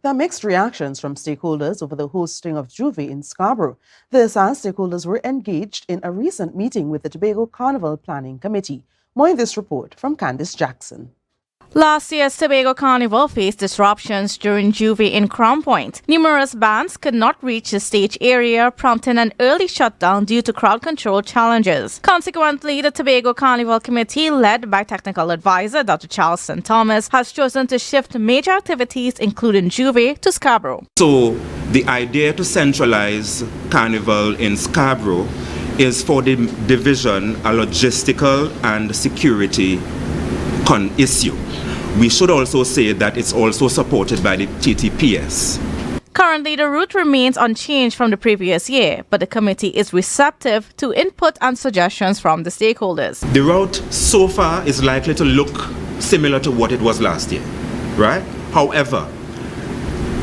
There are mixed reactions from stakeholders over the hosting of Juve in Scarborough. This as stakeholders were engaged in a recent meeting with the Tobago Carnival Planning Committee. More in this report from Kandace Jackson. Last year's Tobago Carnival faced disruptions during Juve in Crown Point. Numerous bands could not reach the stage area, prompting an early shutdown due to crowd control challenges. Consequently, the Tobago Carnival Committee, led by technical advisor Dr. Charleston Thomas, has chosen to shift major activities, including Juve, to Scarborough. So the idea to centralize Carnival in Scarborough is for the division a logistical and security issue. We should also say that it's also supported by the TTPS. Currently, the route remains unchanged from the previous year, but the committee is receptive to input and suggestions from the stakeholders. The route so far is likely to look similar to what it was last year, right? However,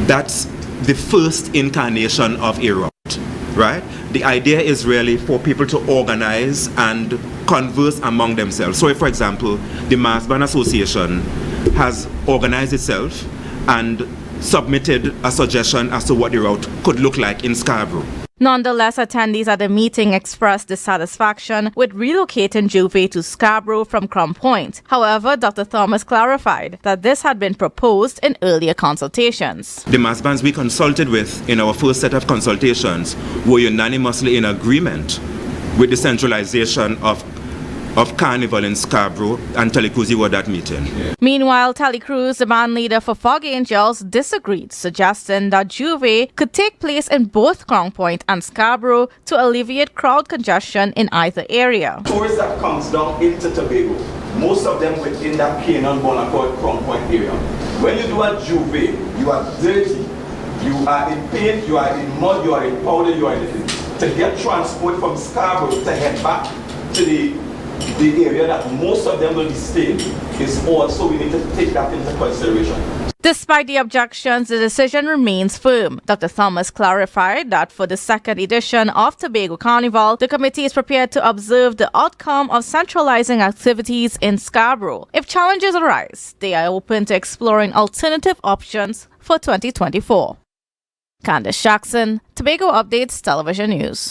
that's the first incarnation of a route, right? The idea is really for people to organize and converse among themselves. So if, for example, the Mass Band Association has organized itself and submitted a suggestion as to what the route could look like in Scarborough. Nonetheless, attendees at the meeting expressed dissatisfaction with relocating Juve to Scarborough from Crown Point. However, Dr. Thomas clarified that this had been proposed in earlier consultations. The mass bands we consulted with in our first set of consultations were unanimously in agreement with the centralization of Carnival in Scarborough, and Telecruise were that meeting. Meanwhile, Telecruise, the band leader for Fog Angels, disagreed, suggesting that Juve could take place in both Crown Point and Scarborough to alleviate crowd congestion in either area. Tourists that comes down into Tobago, most of them within that Canaan, Bonaccord, Crown Point area. When you do a Juve, you are dirty, you are in paint, you are in mud, you are in powder, you are in... To get transport from Scarborough to head back to the area that most of them will be staying is also, we need to take that into consideration. Despite the objections, the decision remains firm. Dr. Thomas clarified that for the second edition of Tobago Carnival, the committee is prepared to observe the outcome of centralizing activities in Scarborough. If challenges arise, they are open to exploring alternative options for 2024. Kandace Jackson, Tobago Updates Television News.